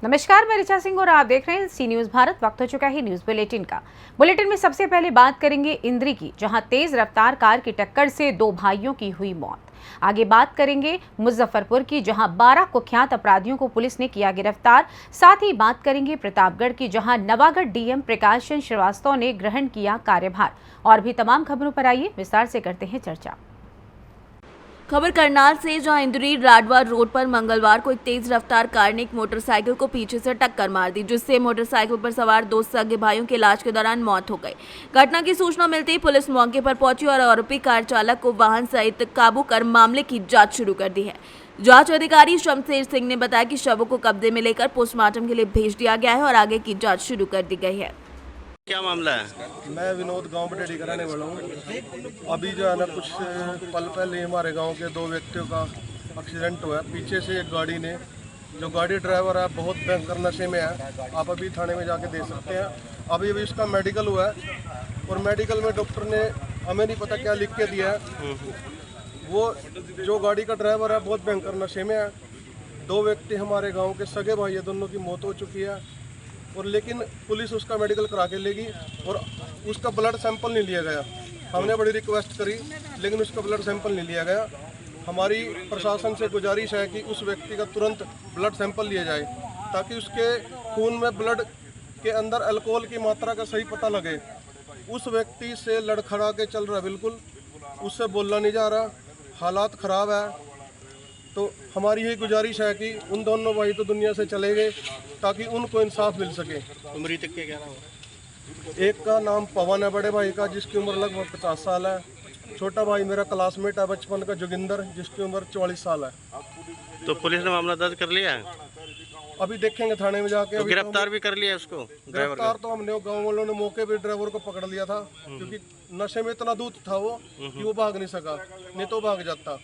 नमस्कार, मैं ऋचा सिंह और आप देख रहे हैं सी न्यूज भारत। वक्त हो चुका है न्यूज बुलेटिन का। बुलेटिन में सबसे पहले बात करेंगे इंद्री की, जहां तेज रफ्तार कार की टक्कर से 2 भाइयों की हुई मौत। आगे बात करेंगे मुजफ्फरपुर की, जहां 12 कुख्यात अपराधियों को पुलिस ने किया गिरफ्तार। साथ ही बात करेंगे प्रतापगढ़ की, जहां नवागढ़ डीएम प्रकाश चंद्र श्रीवास्तव ने ग्रहण किया कार्यभार। और भी तमाम खबरों पर आइए विस्तार से करते हैं चर्चा। खबर करनाल से, जहां इंदौरी राडवा रोड पर मंगलवार को एक तेज रफ्तार कार ने एक मोटरसाइकिल को पीछे से टक्कर मार दी, जिससे मोटरसाइकिल पर सवार 2 सगे भाइयों के इलाज के दौरान मौत हो गई। घटना की सूचना मिलते ही पुलिस मौके पर पहुंची और आरोपी कार चालक को वाहन सहित काबू कर मामले की जांच शुरू कर दी है। जांच अधिकारी शमशेर सिंह ने बताया कि शवों को कब्जे में लेकर पोस्टमार्टम के लिए भेज दिया गया है और आगे की जाँच शुरू कर दी गई है। क्या मामला है? मैं विनोद गांव बटेड़ी कराने वाला हूँ। अभी जो है ना, कुछ पल पहले हमारे गांव के 2 व्यक्तियों का एक्सीडेंट हुआ है। पीछे से एक गाड़ी ने, जो गाड़ी ड्राइवर है बहुत भयंकर नशे में है, आप अभी थाने में जाके देख सकते हैं। अभी उसका मेडिकल हुआ है और मेडिकल में डॉक्टर ने हमें नहीं पता क्या लिख के दिया है। वो जो गाड़ी का ड्राइवर है बहुत भयंकर नशे में है। 2 व्यक्ति हमारे गाँव के सगे भाई है, दोनों की मौत हो चुकी है। और लेकिन पुलिस उसका मेडिकल करा के लेगी और उसका ब्लड सैंपल नहीं लिया गया। हमने बड़ी रिक्वेस्ट करी लेकिन उसका ब्लड सैंपल नहीं लिया गया। हमारी प्रशासन से गुजारिश है कि उस व्यक्ति का तुरंत ब्लड सैंपल लिया जाए, ताकि उसके खून में ब्लड के अंदर अल्कोहल की मात्रा का सही पता लगे। उस व्यक्ति से लड़खड़ा के चल रहा, बिल्कुल उससे बोलना नहीं जा रहा, हालात ख़राब है। तो हमारी यही गुजारिश है कि उन दोनों भाई तो दुनिया से चले गए, ताकि उनको इंसाफ मिल सके। मृतक के क्या नाम है? एक का नाम पवन है, बड़े भाई का, जिसकी उम्र लगभग 50 साल है। छोटा भाई मेरा क्लासमेट है बचपन का, जोगिंदर, जिसकी उम्र 44 साल है। तो पुलिस ने मामला दर्ज कर लिया है? अभी देखेंगे थाने में जाके। तो गिरफ्तार भी कर लिया उसको? गिरफ्तार तो हमने, गाँव वालों ने मौके पे ड्राइवर को पकड़ लिया था, क्योंकि नशे में इतना दूध था वो कि वो भाग नहीं सका, नहीं तो भाग जाता।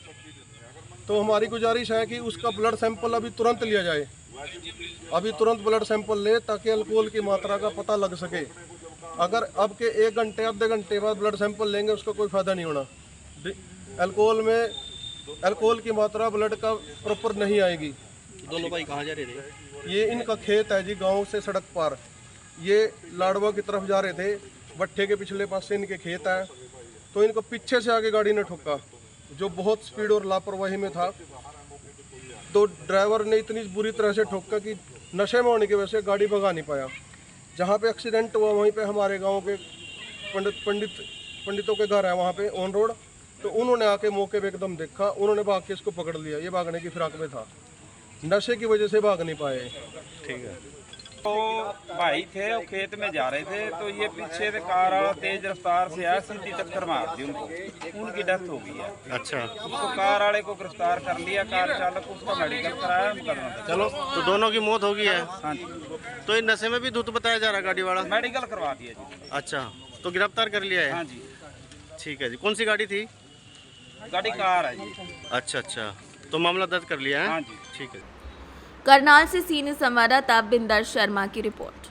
तो हमारी गुजारिश है कि उसका ब्लड सैंपल अभी तुरंत लिया जाए, अभी तुरंत ब्लड सैंपल ले, ताकि अल्कोहल की मात्रा का पता लग सके। अगर अब के 1 घंटे आधे घंटे बाद ब्लड सैंपल लेंगे उसका कोई फ़ायदा नहीं होना। अल्कोहल में अल्कोहल की मात्रा ब्लड का प्रॉपर नहीं आएगी। दोनों भाई कहाँ जा रहे थे? ये इनका खेत है जी, गांव से सड़क पार। ये लाडवा की तरफ जा रहे थे, भट्ठे के पिछले पास से इनके खेत है। तो इनको पीछे से आगे गाड़ी ने ठोका, जो बहुत स्पीड और लापरवाही में था। तो ड्राइवर ने इतनी बुरी तरह से ठोका कि नशे में होने की वजह से गाड़ी भगा नहीं पाया। जहाँ पे एक्सीडेंट हुआ वहीं पे हमारे गांव के पंडितों के घर है, वहाँ पे ऑन रोड। तो उन्होंने आके मौके पे एकदम देखा, उन्होंने भाग के इसको पकड़ लिया। ये भागने की फिराक में था, नशे की वजह से भाग नहीं पाए। ठीक है। तो भाई थे, वो खेत में जा रहे थे, तो ये पीछे से कार वाला तेज रफ्तार से आया, सीधी टक्कर मार दी उनको, उनकी डेथ हो गई है। अच्छा, उसको कार वाले को गिरफ्तार कर लिया, कार चालक को उसका मेडिकल कराया, मुकदमा दर्ज। चलो, तो दोनों की मौत हो गई है। हाँ जी, तो ये नशे में भी धुत बताया जा रहा है गाड़ी वाला? मेडिकल करवा दिया जी। अच्छा, तो गिरफ्तार कर लिया है? हाँ जी, ठीक है जी। कौन सी गाड़ी थी? गाड़ी कार है जी। अच्छा अच्छा, तो मामला दर्ज कर लिया है? हाँ जी, ठीक है। करनाल से सी न्यूज संवाददाता बिंदर शर्मा की रिपोर्ट।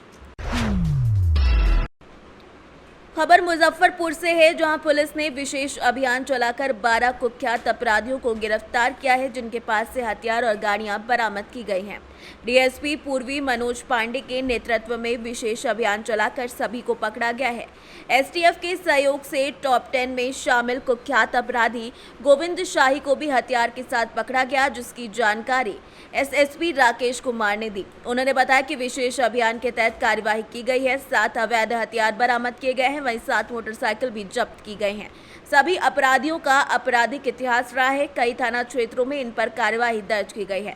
खबर मुजफ्फरपुर से है, जहां पुलिस ने विशेष अभियान चलाकर 12 कुख्यात अपराधियों को गिरफ्तार किया है, जिनके पास से हथियार और गाड़ियां बरामद की गई हैं। डीएसपी पूर्वी मनोज पांडे के नेतृत्व में विशेष अभियान चलाकर सभी को पकड़ा गया है। एसटीएफ के सहयोग से टॉप 10 में शामिल कुख्यात अपराधी गोविंद शाही को भी हथियार के साथ पकड़ा गया, जिसकी जानकारी एसएसपी राकेश कुमार ने दी। उन्होंने बताया कि विशेष अभियान के तहत कार्यवाही की गई है, 7 अवैध हथियार बरामद किए गए हैं, वहीं 7 मोटरसाइकिल भी जब्त की गई हैं। सभी अपराधियों का आपराधिक इतिहास रहा है, कई थाना क्षेत्रों में इन पर कार्यवाही दर्ज की गई है।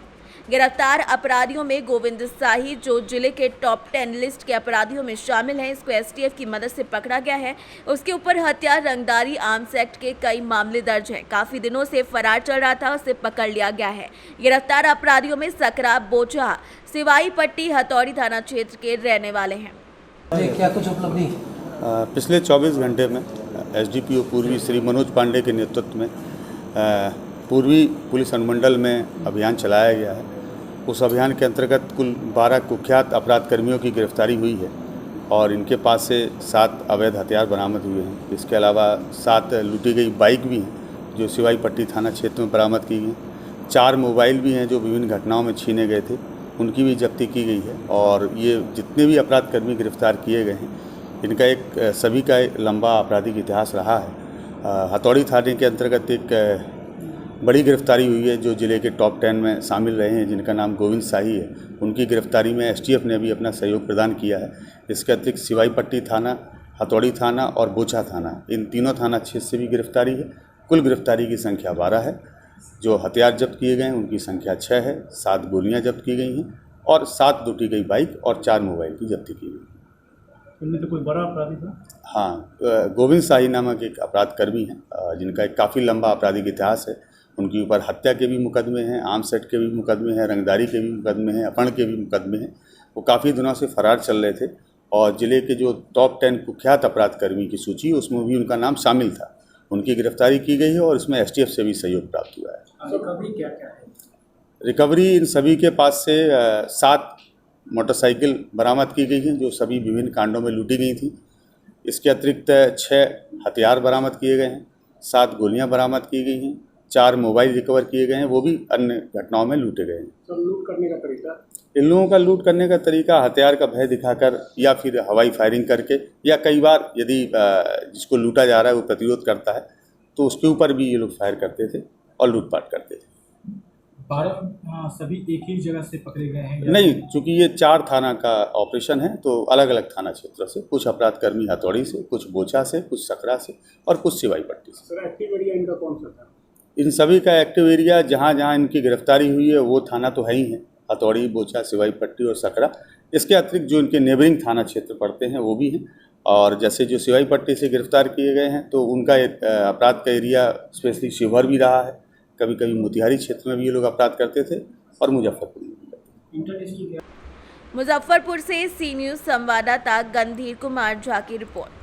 गिरफ्तार अपराधियों में गोविंद शाही, जो जिले के टॉप 10 लिस्ट के अपराधियों में शामिल हैं, इसको एसटीएफ की मदद से पकड़ा गया है। उसके ऊपर हत्या, रंगदारी, आर्म्स एक्ट के कई मामले दर्ज हैं। काफी दिनों से फरार चल रहा था, उसे पकड़ लिया गया है। गिरफ्तार अपराधियों में सकरा, बोचा, सिवाई पट्टी, हथौड़ी थाना क्षेत्र के रहने वाले हैं। क्या कुछ उपलब्धि? पिछले 24 घंटे में एसडीपीओ पूर्वी श्री मनोज पांडे के नेतृत्व में पूर्वी पुलिस अनुमंडल में अभियान चलाया गया है। उस अभियान के अंतर्गत कुल 12 कुख्यात अपराध कर्मियों की गिरफ्तारी हुई है और इनके पास से 7 अवैध हथियार बरामद हुए हैं। इसके अलावा 7 लूटी गई बाइक भी हैं जो सिवाई पट्टी थाना क्षेत्र में बरामद की गई। 4 मोबाइल भी हैं जो विभिन्न घटनाओं में छीने गए थे उनकी भी जब्ती की गई है। और ये जितने भी अपराध कर्मी गिरफ्तार किए गए हैं, इनका एक सभी का एक लंबा आपराधिक इतिहास रहा है। हथौड़ी थाने के अंतर्गत एक बड़ी गिरफ्तारी हुई है जो ज़िले के टॉप 10 में शामिल रहे हैं, जिनका नाम गोविंद शाही है। उनकी गिरफ्तारी में एसटीएफ ने भी अपना सहयोग प्रदान किया है। इसके अतिरिक्त सिवाई पट्टी थाना, हथौड़ी थाना और बोचा थाना, इन तीनों थाना क्षेत्र से भी गिरफ्तारी है। कुल गिरफ्तारी की संख्या 12 है। जो हथियार जब्त किए गए हैं उनकी संख्या 6 है। 7 गोलियां जब्त की गई हैं और 7 लूटी गई बाइक और 4 मोबाइल की जब्ती की गई। इनमें तो कोई बड़ा अपराधी था? हाँ, गोविंद शाही नामक एक अपराध कर्मी है जिनका एक काफ़ी लंबा आपराधिक इतिहास है। उनके ऊपर हत्या के भी मुकदमे हैं, आर्म्स एक्ट के भी मुकदमे हैं, रंगदारी के भी मुकदमे हैं, अपहरण के भी मुकदमे हैं। वो काफ़ी दिनों से फरार चल रहे थे और ज़िले के जो टॉप 10 कुख्यात अपराध कर्मी की सूची, उसमें भी उनका नाम शामिल था। उनकी गिरफ्तारी की गई है और इसमें एसटीएफ से भी सहयोग प्राप्त हुआ है। रिकवरी क्या क्या है? रिकवरी इन सभी के पास से 7 मोटरसाइकिल बरामद की गई हैं जो सभी विभिन्न कांडों में लूटी गई थी। इसके अतिरिक्त 6 हथियार बरामद किए गए हैं, 7 गोलियां बरामद की गई हैं, 4 मोबाइल रिकवर किए गए हैं, वो भी अन्य घटनाओं में लूटे गए हैं। तो लूट करने का तरीका? इन लोगों का लूट करने का तरीका हथियार का भय दिखाकर या फिर हवाई फायरिंग करके, या कई बार यदि जिसको लूटा जा रहा है वो प्रतिरोध करता है तो उसके ऊपर भी ये लोग फायर करते थे और लूटपाट करते थे। 12 सभी एक ही जगह से पकड़े गए हैं? नहीं, चूँकि ये 4 थाना का ऑपरेशन है तो अलग अलग थाना क्षेत्रों से कुछ अपराध कर्मी हथौड़ी से, कुछ बोचा से, कुछ सकरा से और कुछ सिवाई पट्टी से। सर, एक्टिव एरिया इनका कौन सा था? इन सभी का एक्टिव एरिया जहाँ जहाँ इनकी गिरफ्तारी हुई है वो थाना तो है ही है, हथौड़ी, बोचा, सिवाई पट्टी और सकरा। इसके अतिरिक्त जो इनके नेबरिंग थाना क्षेत्र पड़ते हैं वो भी हैं। और जैसे जो सिवाई पट्टी से गिरफ्तार किए गए हैं तो उनका एक अपराध का एरिया स्पेशली शिवहर भी रहा है। कभी कभी मोतिहारी क्षेत्र में भी ये लोग अपराध करते थे और मुजफ्फरपुर में भी करते थे। मुजफ्फरपुर से सी न्यूज़ संवाददाता गंधीर कुमार झा की रिपोर्ट।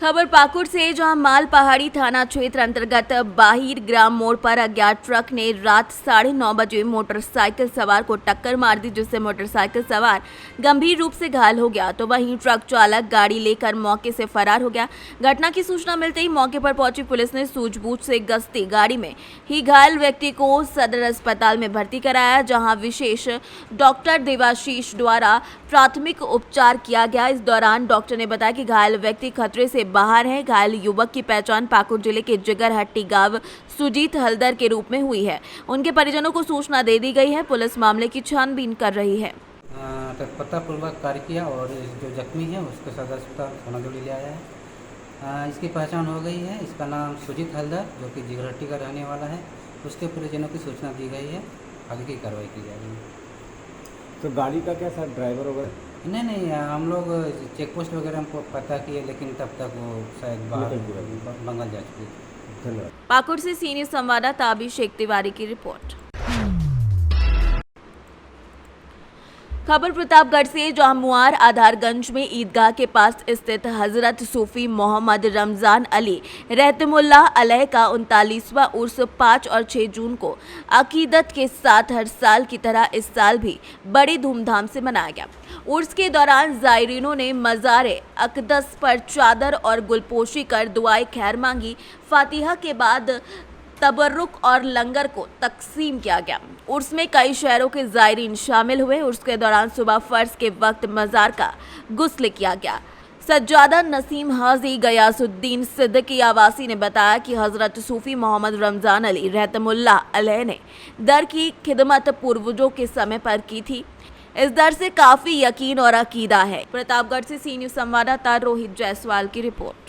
खबर पाकुड़ से, जहां माल पहाड़ी थाना क्षेत्र अंतर्गत बाहिर ग्राम मोड़ पर अज्ञात ट्रक ने रात 9:30 बजे मोटरसाइकिल सवार को टक्कर मार दी, जिससे मोटरसाइकिल सवार गंभीर रूप से घायल हो गया तो वहीं ट्रक चालक गाड़ी लेकर मौके से फरार हो गया। घटना की सूचना मिलते ही मौके पर पहुंची पुलिस ने सूझबूझ से गश्ती गाड़ी में ही घायल व्यक्ति को सदर अस्पताल में भर्ती कराया, जहाँ विशेष डॉक्टर देवाशीष द्वारा प्राथमिक उपचार किया गया। इस दौरान डॉक्टर ने बताया कि घायल व्यक्ति खतरे से बाहर है। घायल युवक की पहचान पाकुड़ जिले के जिगरहट्टी गांव सुजीत हलदर के रूप में हुई है। उनके परिजनों को सूचना दे दी गई है। पुलिस मामले की छानबीन कर रही है। तत्परतापूर्वक कार्य किया और जो जख्मी है उसको सदर अस्पताल सोनाजोड़ी ले आया है। इसकी पहचान हो गई है। इसका नाम सुजीत हलदर जो कि जिगरहट्टी का रहने वाला है। उसके परिजनों की सूचना दी गई है, आगे की कार्रवाई की जा रही है। तो गाड़ी का क्या सर, ड्राइवर वगैरह? नहीं, हम लोग चेक पोस्ट वगैरह हमको पता किए, लेकिन तब तक वो शायद बाहर बंगाल जा चुके थे। धन्यवाद। पाकुड़ से सी न्यूज़ संवाददाता अभिषेक तिवारी की रिपोर्ट। खबर प्रतापगढ़ से, जहां मुआर आधारगंज में ईदगाह के पास स्थित हजरत सूफी मोहम्मद रमजान अली रहतमुल्लाह अलैह का 39वां उर्स 5 और 6 जून को अकीदत के साथ हर साल की तरह इस साल भी बड़ी धूमधाम से मनाया गया। उर्स के दौरान ज़ायरीनों ने मज़ारे अक़दस पर चादर और गुलपोशी कर दुआए खैर मांगी। फातिहा के बाद तबर्रुक और लंगर को तकसीम किया गया। उर्स में कई शहरों के ज़ायरीन शामिल हुए। उर्स के दौरान सुबह फ़र्ज के वक्त मज़ार का गुस्ल किया गया। सज्जादा नसीम हाजी गयासुद्दीन सिद्दीकी आवासी ने बताया कि हज़रत सूफ़ी मोहम्मद रमज़ान अली रहतमुल्लाह अलैह ने दर की खिदमत पूर्वजों के समय पर की थी। इस दर से काफ़ी यकीन और अकीदा है। प्रतापगढ़ से सी न्यूज़ संवाददाता रोहित जायसवाल की रिपोर्ट।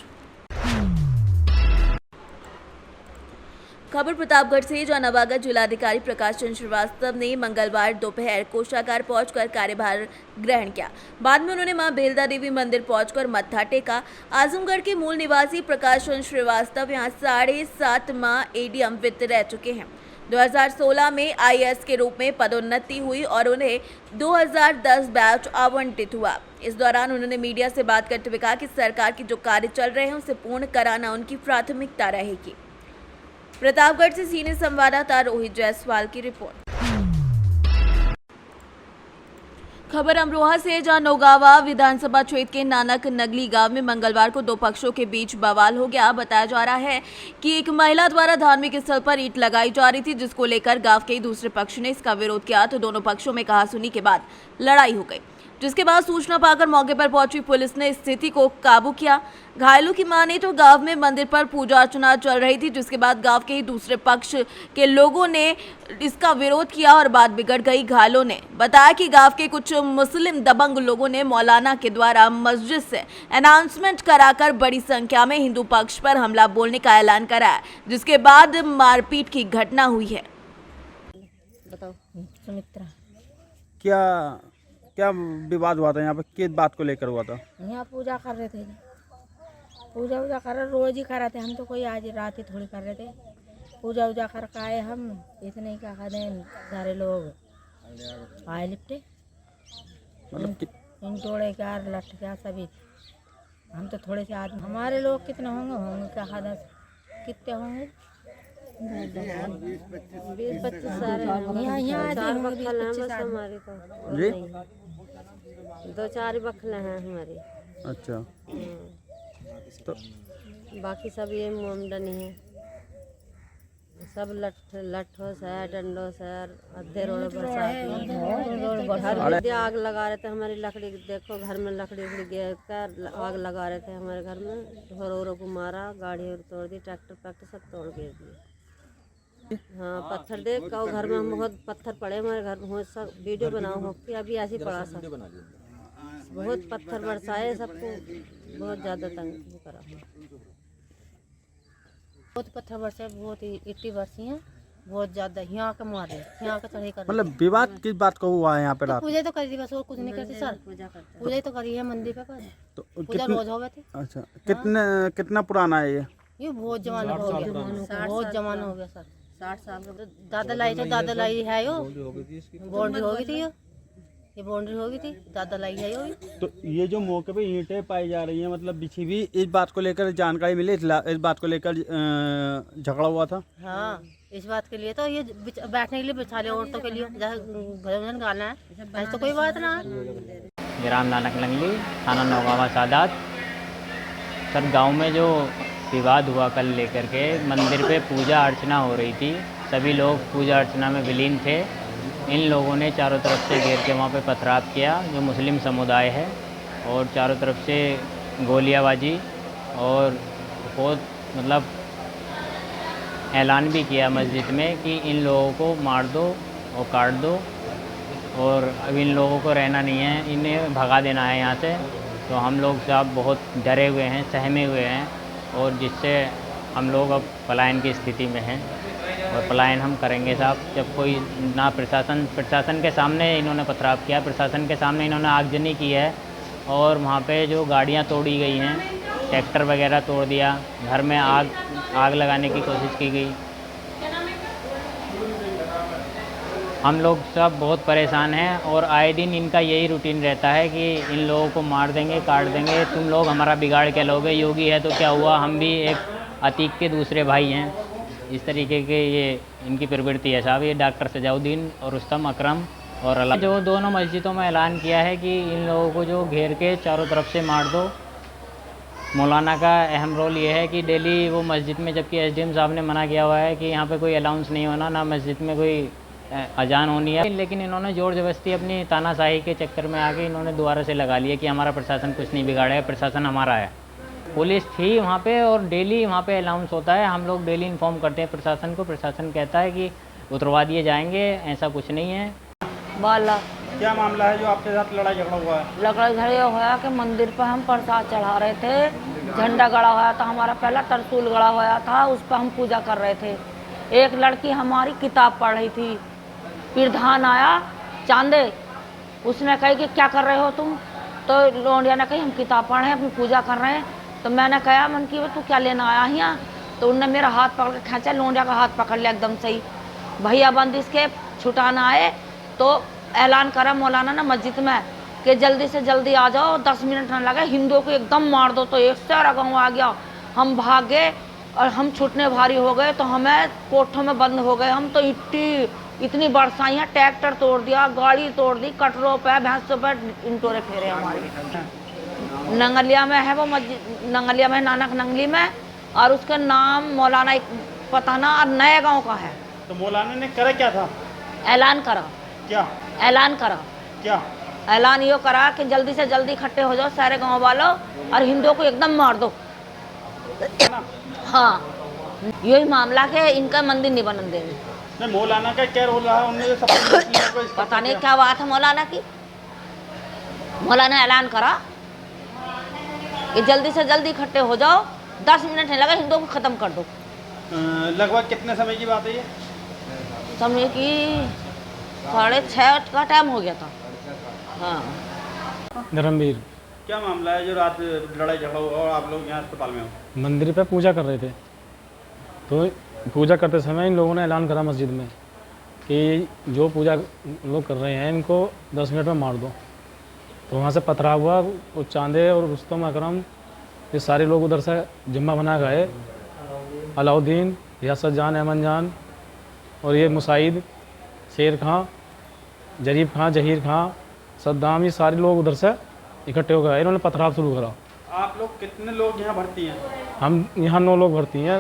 खबर प्रतापगढ़ से, जहां नवागढ़ जिलाधिकारी प्रकाश चंद्र श्रीवास्तव ने मंगलवार दोपहर कोषागार पहुंचकर कार्यभार ग्रहण किया। बाद में उन्होंने मां बेलदा देवी मंदिर पहुंचकर मत्था टेका। आजमगढ़ के मूल निवासी प्रकाश चंद्र श्रीवास्तव यहां 7.5 माह एडीएम वित्त रह चुके हैं। 2016 में आईएएस के रूप में पदोन्नति हुई और उन्हें 2010 बैच आवंटित हुआ। इस दौरान उन्होंने मीडिया से बात करते हुए कहा कि सरकार के जो कार्य चल रहे हैं उसे पूर्ण कराना उनकी प्राथमिकता रहेगी। प्रतापगढ़ से सी न्यूज़ संवाददाता रोहित जायसवाल की रिपोर्ट। खबर अमरोहा से है, जहां नौगावा विधानसभा क्षेत्र के नानक नगली गांव में मंगलवार को दो पक्षों के बीच बवाल हो गया। बताया जा रहा है कि एक महिला द्वारा धार्मिक स्थल पर ईंट लगाई जा रही थी, जिसको लेकर गांव के दूसरे पक्ष ने इसका विरोध किया तो दोनों पक्षों में कहासुनी के बाद लड़ाई हो गई, जिसके बाद सूचना पाकर मौके पर पहुंची पुलिस ने स्थिति को काबू किया। घायलों की माने तो गांव में मंदिर पर पूजा अर्चना चल रही थी, जिसके बाद गांव के ही दूसरे पक्ष के लोगों ने इसका विरोध किया और बात बिगड़ गई। घायलों ने बताया कि गांव के कुछ मुस्लिम दबंग लोगों ने मौलाना के द्वारा मस्जिद से अनाउंसमेंट कराकर बड़ी संख्या में हिंदू पक्ष पर हमला बोलने का ऐलान कराया, जिसके बाद मारपीट की घटना हुई है। बताओ सुमित्रा, क्या विवाद हुआ था यहाँ पे, किस बात को लेकर हुआ था? यहाँ पूजा कर रहे थे, पूजा कर रहे, रोज ही कर रहे थे। हम तो कोई आज रात ही थोड़ी कर रहे थे, पूजा कर आए हम। इतने क्या कहते हैं, सारे लोग आए लिपटे, मतलब इन टोड़े क्या लट क्या सभी। हम तो थोड़े से आदमी, हमारे लोग कितने होंगे क्या कहते, कितने होंगे 20-25 सारे जी, 2-4 बखले हैं हमारे। अच्छा, तो बाकी सब ये मोमडनी है, सब लट्ठों से डंडों से अद्धे रोड पर आग लगा रहे थे। हमारी लकड़ी देखो, घर में लकड़ी गिर कर आग लगा रहे थे हमारे घर में। ढोरों को मारा, गाड़ी तोड़ दी, ट्रैक्टर सब तोड़ गिर दिए। हाँ, पत्थर देख का घर में हम बहुत पत्थर पड़े हमारे घर में। सब वीडियो बनाओ हो कि अभी ऐसे पड़ा, सब बहुत पत्थर बरसाए, सबको बहुत ज़्यादा तंग करा, बहुत पत्थर बरसाए, बहुत इट्टी बरसी हैं, बहुत ज़्यादा। यहाँ का मारे, यहाँ का चढ़ाई कर। मतलब विवाद किस बात को हुआ है यहाँ पे? रात पूजा तो करी थी बस, और कुछ नहीं करते सर। पूजा तो करी है मंदिर पे, तो पूजा रोज हो गए थे। अच्छा, कितना पुराना है ये बहुत जमाना हो गया, बहुत जमाना हो गया सर, 60 साल का। दादा लाई तो दादा लाई है यो, बाउंड्री हो गई थी, ये बाउंड्री हो गई थी, दादा लाई है यो। तो ये जो मौके पे ईंटें पाई जा रही हैं, मतलब बिछी हुई, इस बात को लेकर जानकारी मिली, इस बात को लेकर झगड़ा हुआ था? हाँ, इस बात के लिए तो ये बैठने के लिए बिछा ले, औरतों के लिए भजन गाना है, ऐसी तो कोई बात ना है। ग्राम नानक नगली, थाना नौगावा सादात। सर, गांव में जो विवाद हुआ कल लेकर के, मंदिर पे पूजा अर्चना हो रही थी, सभी लोग पूजा अर्चना में विलीन थे। इन लोगों ने चारों तरफ से घेर के वहाँ पे पथराव किया, जो मुस्लिम समुदाय है, और चारों तरफ से गोलियाबाजी, और बहुत मतलब ऐलान भी किया मस्जिद में कि इन लोगों को मार दो और काट दो, और अब इन लोगों को रहना नहीं है, इन्हें भगा देना है यहाँ से। तो हम लोग सब बहुत डरे हुए हैं, सहमे हुए हैं, और जिससे हम लोग अब पलायन की स्थिति में हैं, और पलायन हम करेंगे साहब जब कोई ना प्रशासन के सामने इन्होंने पथराव किया, प्रशासन के सामने इन्होंने आगजनी की है, और वहाँ पे जो गाड़ियाँ तोड़ी गई हैं, ट्रैक्टर वगैरह तोड़ दिया, घर में आग लगाने की कोशिश की गई। हम लोग सब बहुत परेशान हैं, और आए दिन इनका यही रूटीन रहता है कि इन लोगों को मार देंगे, काट देंगे, तुम लोग हमारा बिगाड़ क्या लोगे, योगी है तो क्या हुआ, हम भी एक अतीक के दूसरे भाई हैं। इस तरीके के ये इनकी प्रवृत्ति है साहब। ये डॉक्टर सजाउद्दीन और रुस्तम अकरम और अला जो दोनों मस्जिदों में ऐलान किया है कि इन लोगों को जो घेर के चारों तरफ से मार दो। मौलाना का अहम रोल ये है कि डेली वो मस्जिद में, जबकि एसडीएम साहब ने मना किया हुआ है कि यहाँ पे कोई अलाउंस नहीं होना, ना मस्जिद में कोई अजान होनी है, लेकिन इन्होंने जोर जबरदस्ती अपनी तानाशाही के चक्कर में आके इन्होंने दोबारा से लगा लिया कि हमारा प्रशासन कुछ नहीं बिगाड़ा है, प्रशासन हमारा है। पुलिस थी वहाँ पे, और डेली वहाँ पे अलाउंस होता है, हम लोग डेली इन्फॉर्म करते हैं प्रशासन को, प्रशासन कहता है कि उतरवा दिए जाएंगे, ऐसा कुछ नहीं है। बाला क्या मामला है जो आपके साथ लड़ाई झगड़ा हुआ है? लड़ाई झगड़ा हुआ कि मंदिर पर हम प्रसाद चढ़ा रहे थे, झंडा गड़ा हुआ था, हमारा पहला तरसूल गड़ा हुआ था, उस पर हम पूजा कर रहे थे। एक लड़की हमारी किताब पढ़ रही थी, प्रधान आया चांदे, उसने कही कि क्या कर रहे हो तुम, तो लोंडिया ने कही हम किताब पढ़ रहे हैं, अपनी पूजा कर रहे हैं। तो मैंने कहा मन की तू क्या लेना आया यहाँ, तो उनने मेरा हाथ पकड़ के खींचा, लोंडिया का हाथ पकड़ लिया एकदम सही। भैया बंदिश के छुटाना आए तो ऐलान करा मौलाना ने मस्जिद में कि जल्दी से जल्दी आ जाओ, 10 मिनट न लगे, हिंदुओं को एकदम मार दो। तो एक सारा गाँव आ गया, हम भागे और हम छूटने भारी हो गए, तो हमें कोठों में बंद हो गए। हम तो इट्टी इतनी बरसाइयाँ, ट्रैक्टर तोड़ दिया, गाड़ी तोड़ दी, कटरों पे, भैंसों पे इंटोरे फेरे हमारे। नंगलिया में है वो मस्जिद, नंगलिया में, नानक नंगली में, और उसका नाम मौलाना पता ना, और नए गांव का है। तो मौलाना ने करा क्या था? ऐलान करा। क्या ऐलान करा? क्या ऐलान ये करा कि जल्दी से जल्दी इकट्ठे हो जाओ सारे गांव वालों और हिंदुओं को एकदम मार दो। हाँ, यही मामला के इनका मंदिर नहीं बनने देंगे। मौलाना का क्या रोल रहा? उन्होंने सब पता नहीं क्या बात है मौलाना की। मौलाना ऐलान करा कि जल्दी से जल्दी इकट्ठे हो जाओ, 10 मिनट नहीं लगा, हिंदुओं को खत्म कर दो। लगभग कितने समय की बात है ये? समय की 6:30 का टाइम हो गया था। हाँ। धर्मवीर, क्या मामला है जो रात लड़ाई झगड़ा हुआ और आप लोग यहाँ अस्पताल में हो? मंदिर पे पूजा कर रहे थे, तो पूजा करते समय इन लोगों ने ऐलान करा मस्जिद में कि जो पूजा लोग कर रहे हैं इनको 10 मिनट में मार दो। तो वहाँ से पथराव हुआ, वो चांदे और रुस्तम अकरम ये सारे लोग उधर से जिम्मा बना गए। अलाउद्दीन, रियासत जान, अमन जान और ये मुसाइद, शेर खां, जरीब खां, जहीर खां, सद्दाम, ये सारे लोग उधर से इकट्ठे हो गए। इन्होंने पथराव शुरू करा। आप लोग कितने लोग यहाँ भर्ती हैं? हम यहाँ 9 लोग भर्ती हैं।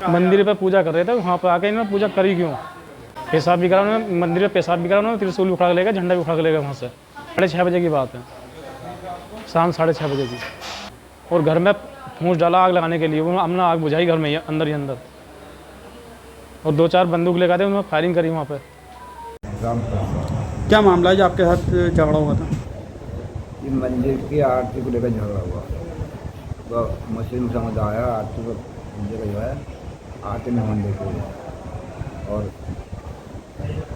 मंदिर पे पूजा कर रहे थे, वहाँ पर आके इन्होंने पूजा करी क्यों? पेशाब भी करा उन्होंने, मंदिर में पेशाब भी करा उन्होंने, त्रिशूल भी उठा के लेगा, झंडा भी उठा के लेगा वहाँ से। 6:30 बजे की बात है, शाम 6:30 बजे की। और घर में फूंस डाला आग लगाने के लिए, वो हमने आग बुझाई घर में ही अंदर ही अंदर, और 2-4 बंदूक लेकर आते, उन्होंने फायरिंग करी वहाँ पे। क्या मामला है जो आपके साथ झगड़ा हुआ था? ये मंदिर की आरती को लेकर झगड़ा हुआ। तो मुस्लिम समुदाय आरती को जगह जो है आरती में मंदिर को, और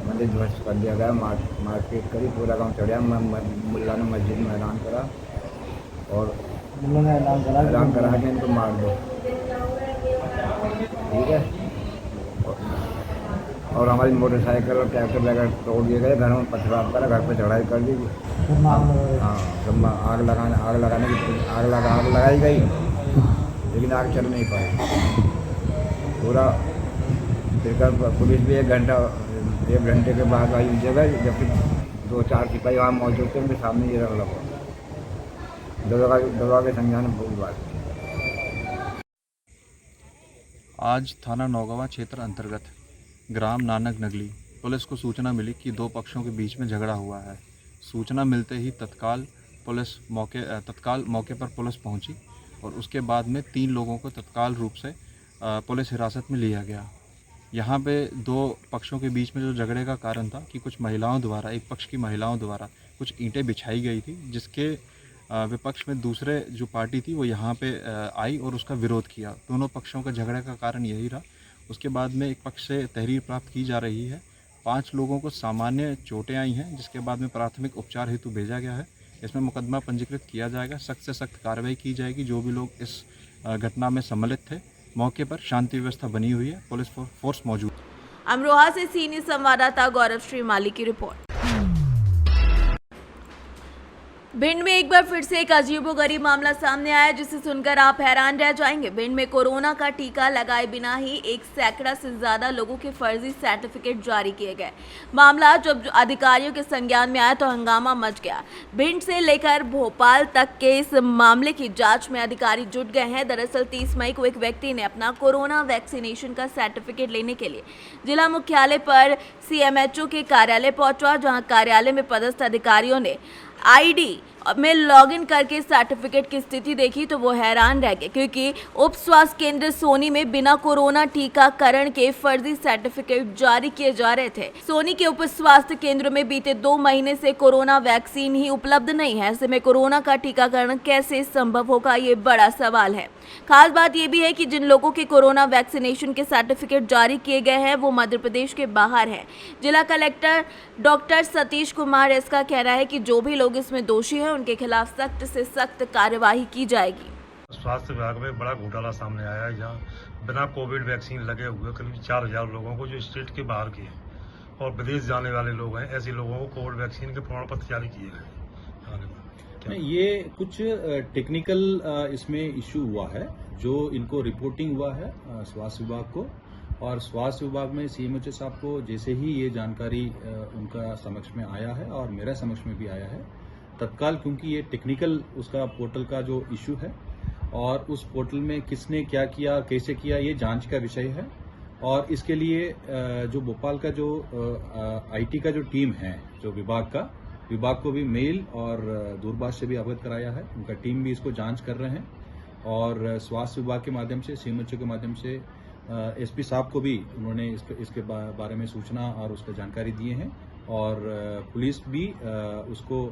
मंदिर ध्वस्त कर दिया गया। मारपीट करी, पूरा गांव चढ़िया। मुल्ला ने मस्जिद में ऐलान करा, और ऐलान करा कि इनको मार दो, ठीक है। और हमारी मोटरसाइकिल और ट्रैक्टर वगैरह तोड़ दिए गए, घर में पथराव करा, घर पर चढ़ाई कर दी। हाँ, सब आग लगाई गई, लेकिन आग चल नहीं पाई पूरा। फिर पुलिस भी 1 घंटे के बाद आई उस जगह, जबकि 2-4 सिपाही वहाँ मौजूद थे, उनके सामने ये रगड़ा हुआ। दबा के संज्ञान में बहुत बात। आज थाना नौगावा क्षेत्र अंतर्गत ग्राम नानक नगली पुलिस को सूचना मिली कि 2 पक्षों के बीच में झगड़ा हुआ है। सूचना मिलते ही तत्काल मौके पर पुलिस पहुंची, और उसके बाद में 3 लोगों को तत्काल रूप से पुलिस हिरासत में लिया गया। यहाँ पे 2 पक्षों के बीच में जो झगड़े का कारण था कि कुछ महिलाओं द्वारा, एक पक्ष की महिलाओं द्वारा कुछ ईंटें बिछाई गई थी, जिसके विपक्ष में दूसरे जो पार्टी थी वो यहाँ पे आई और उसका विरोध किया। दोनों पक्षों का झगड़े का कारण यही रहा। उसके बाद में एक पक्ष से तहरीर प्राप्त की जा रही है। 5 लोगों को सामान्य चोटें आई हैं, जिसके बाद में प्राथमिक उपचार हेतु भेजा गया है। इसमें मुकदमा पंजीकृत किया जाएगा, सख्त से सख्त कार्रवाई की जाएगी। जो भी लोग इस घटना में सम्मिलित थे, मौके पर शांति व्यवस्था बनी हुई है, पुलिस फोर्स मौजूद। अमरोहा से सीनियर संवाददाता गौरव श्रीमाली की रिपोर्ट। भिंड में एक बार फिर से एक अजीबोगरीब मामला सामने आया, जिसे सुनकर आप हैरान रह जाएंगे। भिंड में कोरोना का टीका लगाए बिना ही 1 सैकड़ा से ज्यादा लोगों के फर्जी सर्टिफिकेट जारी किए गए। मामला जब अधिकारियों के संज्ञान में आया तो हंगामा मच गया। भिंड से लेकर भोपाल तक के इस मामले की जांच में अधिकारी जुट गए हैं। दरअसल 30 मई को एक व्यक्ति ने अपना कोरोना वैक्सीनेशन का सर्टिफिकेट लेने के लिए जिला मुख्यालय पर CMHO के कार्यालय पहुंचा, जहां कार्यालय में पदस्थ अधिकारियों ने ID में लॉगिन करके सर्टिफिकेट की स्थिति देखी तो वो हैरान रह गए, क्योंकि उप स्वास्थ्य केंद्र सोनी में बिना कोरोना टीकाकरण के फर्जी सर्टिफिकेट जारी किए जा रहे थे। सोनी के उप स्वास्थ्य केंद्र में बीते 2 महीने से कोरोना वैक्सीन ही उपलब्ध नहीं है। ऐसे में कोरोना का टीकाकरण कैसे संभव होगा, ये बड़ा सवाल है। खास बात ये भी है कि जिन लोगों के कोरोना वैक्सीनेशन के सर्टिफिकेट जारी किए गए हैं वो मध्य प्रदेश के बाहर हैं। जिला collector doctor Satish Kumar S का कहना है कि जो भी लोग इसमें दोषी हैं उनके खिलाफ सख्त से सख्त कार्यवाही की जाएगी। स्वास्थ्य विभाग में बड़ा घोटाला सामने आया है, जहाँ बिना कोविड वैक्सीन लगे हुए करीब 4000 लोगों को, जो स्टेट के बाहर के हैं और विदेश जाने वाले लोग हैं, ऐसे लोगों को कोविड वैक्सीन के प्रमाण पत्र जारी किए गए। ये कुछ टेक्निकल इसमें इशू हुआ है, जो इनको रिपोर्टिंग हुआ है स्वास्थ्य विभाग को, और स्वास्थ्य विभाग में सीएमएचओ साहब को जैसे ही ये जानकारी उनका समक्ष में आया है और मेरा समक्ष में भी आया है, तत्काल, क्योंकि ये टेक्निकल उसका पोर्टल का जो इश्यू है और उस पोर्टल में किसने क्या किया, कैसे किया, ये जांच का विषय है। और इसके लिए जो भोपाल का जो आईटी का जो टीम है, जो विभाग को भी मेल और दूरभाष से भी अवगत कराया है। उनका टीम भी इसको जांच कर रहे हैं और स्वास्थ्य विभाग के माध्यम से, सीएमएचओ के माध्यम से एसपी साहब को भी उन्होंने इसके बारे में सूचना और उसका जानकारी दिए हैं और पुलिस भी उसको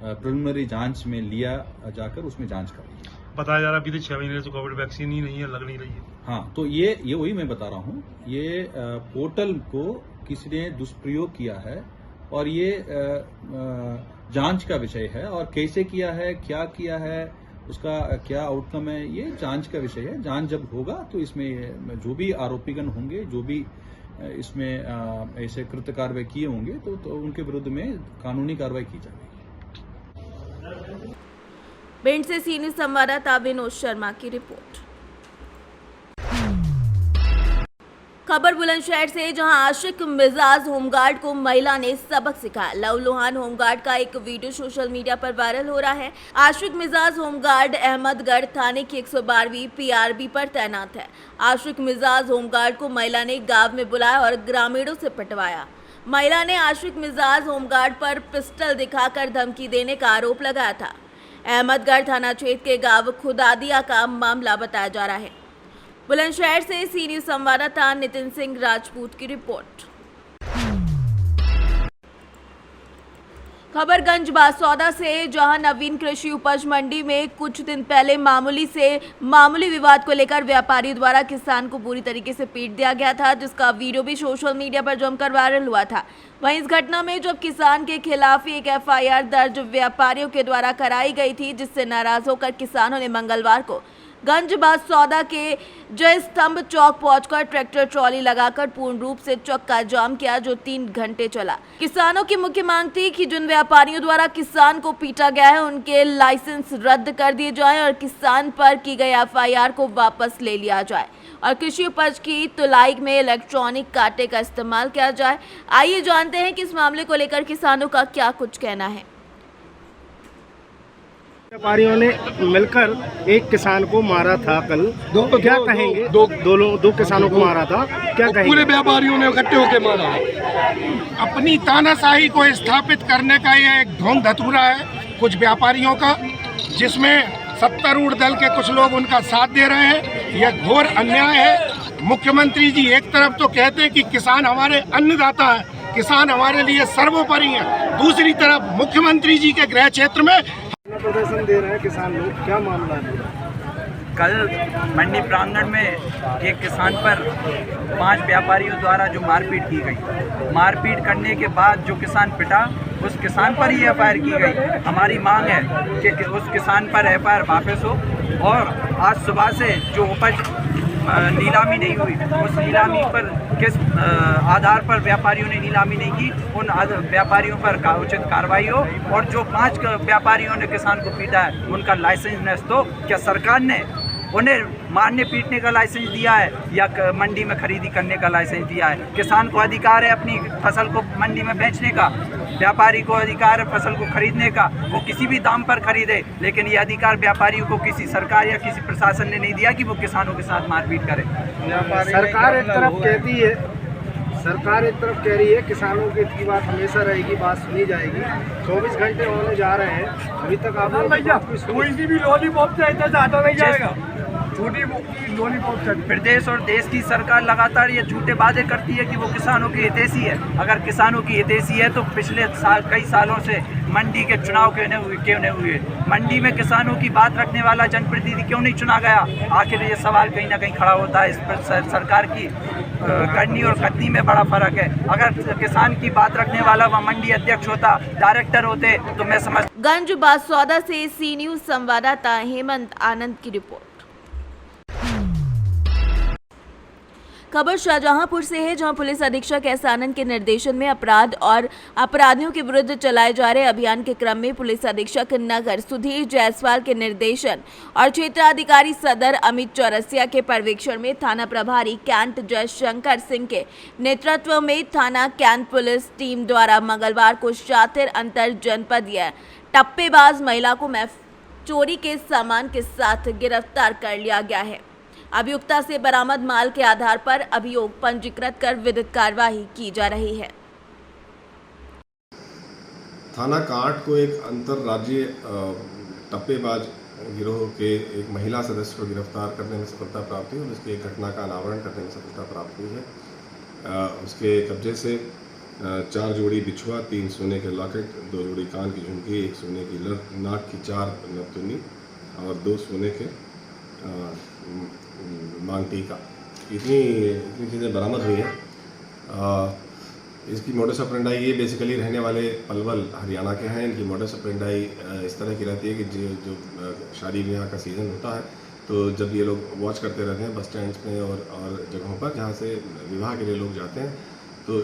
प्रिलिमिनरी जांच में लिया जाकर उसमें जांच कर रही है। बताया जा रहा है बीते 6 महीने से कोविड वैक्सीन ही नहीं है, लग नहीं रही है। हाँ, तो ये वही मैं बता रहा हूँ, ये पोर्टल को किसी ने दुष्प्रयोग किया है और ये जांच का विषय है और कैसे किया है, क्या किया है, उसका क्या आउटकम है, ये जांच का विषय है। जांच जब होगा तो इसमें जो भी आरोपीगण होंगे, जो भी इसमें ऐसे कृत्य कार्रवाई किए होंगे तो उनके विरुद्ध में कानूनी कार्रवाई की जाएगी। भिंड से सी न्यूज़ संवाददाता विनोद शर्मा की रिपोर्ट। खबर बुलंदशहर से, जहां आशिक मिजाज होमगार्ड को महिला ने सबक सिखाया। लवलुहान होमगार्ड का एक वीडियो सोशल मीडिया पर वायरल हो रहा है। आशिक मिजाज होमगार्ड अहमदगढ़ थाने की 112वीं पीआरबी पर तैनात है। आशिक मिजाज होमगार्ड को महिला ने गांव में बुलाया और ग्रामीणों से पिटवाया। महिला ने आशिक मिजाज होमगार्ड पर पिस्टल दिखाकर धमकी देने का आरोप लगाया था। अहमदगढ़ थाना क्षेत्र के गांव खुदादिया का मामला बताया जा रहा है। बुलंदशहर से सी न्यूज़ संवाददाता नितिन सिंह राजपूत की रिपोर्ट। खबर गंज बासौदा से, जहां नवीन कृषि उपज मंडी में कुछ दिन पहले मामूली विवाद को लेकर व्यापारी द्वारा किसान को बुरी तरीके से पीट दिया गया था, जिसका वीडियो भी सोशल मीडिया पर जमकर वायरल हुआ था। वहीं इस घटना में जब किसान के खिलाफ एक एफआईआर दर्ज व्यापारियों के द्वारा कराई गई थी, जिससे नाराज होकर किसानों ने मंगलवार को गंज बासौदा के जय स्तंभ चौक पहुंचकर ट्रैक्टर ट्रॉली लगाकर पूर्ण रूप से चक्का जाम किया, जो 3 घंटे चला। किसानों की मुख्य मांग थी कि जिन व्यापारियों द्वारा किसान को पीटा गया है, उनके लाइसेंस रद्द कर दिए जाएं और किसान पर की गई एफआईआर को वापस ले लिया जाए और कृषि उपज की तुलाई में इलेक्ट्रॉनिक कांटे का इस्तेमाल किया जाए। आइए जानते हैं कि इस मामले को लेकर किसानों का क्या कुछ कहना है। व्यापारियों ने मिलकर एक किसान को मारा था कल, तो क्या कहेंगे? दो किसानों को मारा था, क्या कहेंगे? पूरे व्यापारियों ने इकट्ठे होकर मारा। अपनी तानाशाही को स्थापित करने का ये एक ढोंग धतूरा है कुछ व्यापारियों का, जिसमें सत्तारूढ़ दल के कुछ लोग उनका साथ दे रहे हैं। यह घोर अन्याय है। मुख्यमंत्री जी एक तरफ तो कहते हैं कि किसान हमारे अन्नदाता है, किसान हमारे लिए सर्वोपरि है, दूसरी तरफ मुख्यमंत्री जी के गृह क्षेत्र में प्रदर्शन दे रहे हैं किसान लोग, क्या मामला है? कल मंडी प्रांगण में एक किसान पर 5 व्यापारियों द्वारा जो मारपीट की गई, मारपीट करने के बाद जो किसान पिटा, उस किसान पर ही एफआईआर की गई। हमारी मांग है कि उस किसान पर एफआईआर वापस हो और आज सुबह से जो उपज नीलामी नहीं हुई, उस नीलामी पर किस आधार पर व्यापारियों ने नीलामी नहीं की, उन व्यापारियों पर उचित कार्रवाई हो और जो 5 व्यापारियों ने किसान को पीटा है उनका लाइसेंस नष्ट हो। क्या सरकार ने उन्हें मारने पीटने का लाइसेंस दिया है या मंडी में खरीदी करने का लाइसेंस दिया है? किसान को अधिकार है अपनी फसल को मंडी में बेचने का, व्यापारी को अधिकार है फसल को खरीदने का, वो किसी भी दाम पर खरीदे, लेकिन ये अधिकार व्यापारियों को किसी सरकार या किसी प्रशासन ने नहीं दिया कि वो किसानों के साथ मारपीट करे। सरकार एक तरफ कहती है, सरकार एक तरफ कह रही है किसानों की बात हमेशा रहेगी, बात सुनी जाएगी। 24 घंटे होने जा रहे हैं, अभी तक आप कोई सी भी लॉलीपॉप से इतना ज़्यादा नहीं जाएगा। छोटी लॉलीपॉप से प्रदेश और देश की सरकार लगातार ये झूठे वादे करती है कि वो किसानों की हितैषी है। अगर किसानों की हितैषी है तो पिछले कई सालों से मंडी के चुनाव क्यों नहीं हुए? मंडी में किसानों की बात रखने वाला जनप्रतिनिधि क्यों नहीं चुना गया? आखिर ये सवाल कहीं ना कहीं खड़ा होता है। इस पर सरकार की करनी और कथनी में बड़ा फर्क है। अगर किसान की बात रखने वाला वह मंडी अध्यक्ष होता, डायरेक्टर होते, तो मैं समझ। गंज बासौदा से सी न्यूज़ संवाददाता हेमंत आनंद की रिपोर्ट। खबर शाहजहांपुर से है, जहां पुलिस अधीक्षक एस आनंद के निर्देशन में अपराध और अपराधियों के विरुद्ध चलाए जा रहे अभियान के क्रम में पुलिस अधीक्षक नगर सुधीर जायसवाल के निर्देशन और क्षेत्राधिकारी सदर अमित चौरसिया के पर्यवेक्षण में थाना प्रभारी कैंट जयशंकर सिंह के नेतृत्व में थाना कैंट पुलिस टीम द्वारा मंगलवार को शातिर अंतर जनपदीय टप्पेबाज महिला को चोरी के सामान के साथ गिरफ्तार कर लिया गया है। अभियुक्ता से बरामद माल के आधार पर अभियोग पंजीकृत कर विधिक कार्यवाही की जा रही है। थाना कांट को एक अंतर्राज्यीय टप्पेबाज गिरोह के एक महिला सदस्य को गिरफ्तार करने में सफलता प्राप्त हुई और उसकी एक घटना का अनावरण करने में सफलता प्राप्त हुई है। उसके कब्जे से 4 जोड़ी बिछुआ, 3 सोने के लॉकेट, 2 जोड़ी कान की झुमकी, 1 सोने की नाक की 4 नथुनी और 2 सोने के मांग टीका, इतनी चीज़ें बरामद हुई हैं। इसकी मोडस ऑपरेंडाई ये बेसिकली रहने वाले पलवल हरियाणा के हैं। इनकी मोडस ऑपरेंडाई इस तरह की रहती है कि जो शादी ब्याह का सीज़न होता है तो जब ये लोग वॉच करते रहते हैं बस स्टैंड्स में और जगहों पर जहाँ से विवाह के लिए लोग जाते हैं तो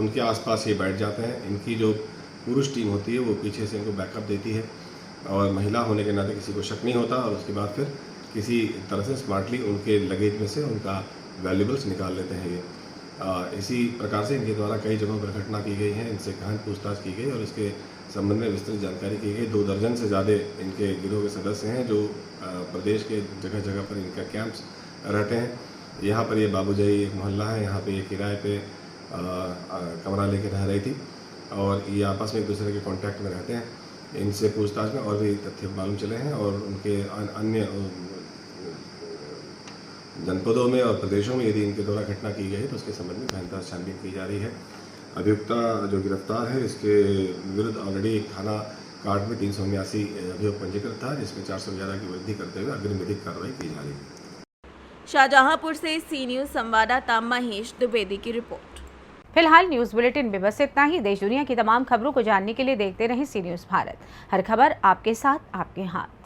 उनके आसपास ये बैठ जाते हैं। इनकी जो पुरुष टीम होती है वो पीछे से इनको बैकअप देती है और महिला होने के नाते किसी को शक नहीं होता और उसके बाद फिर किसी तरह से स्मार्टली उनके लगेज में से उनका वैल्यूबल्स निकाल लेते हैं ये। इसी प्रकार से इनके द्वारा कई जगहों पर घटना की गई है, इनसे गहन पूछताछ की गई और इसके संबंध में विस्तृत जानकारी की गई। 2 दर्जन से ज़्यादा इनके गिरोह के सदस्य हैं जो प्रदेश के जगह जगह पर इनका कैंप्स रहते हैं। यहाँ पर ये बाबूजाई एक मोहल्ला है, यहाँ पे ये किराए पे कमरा लेके रह रही थी और ये आपस में एक दूसरे के कांटेक्ट में रहते हैं। इनसे पूछताछ में और भी तथ्य मालूम चले हैं और उनके अन्य जनपदों में और प्रदेशों में यदि इनके द्वारा घटना की गई तो उसके संबंध में गहनता से छानबीन की जा रही है। अभियुक्ता जो गिरफ्तार है इसके विरुद्ध ऑलरेडी थाना कांट में 379 अभियोग पंजीकृत था जिसमें 411 की वृद्धि करते हुए अग्रिम विधिक कार्रवाई की जा रही है। शाहजहांपुर से सी न्यूज संवाददाता महेश द्विवेदी की रिपोर्ट। फिलहाल न्यूज बुलेटिन में बस इतना ही। देश दुनिया की तमाम खबरों को जानने के लिए देखते रहें सी न्यूज भारत। हर खबर आपके साथ, आपके हाथ।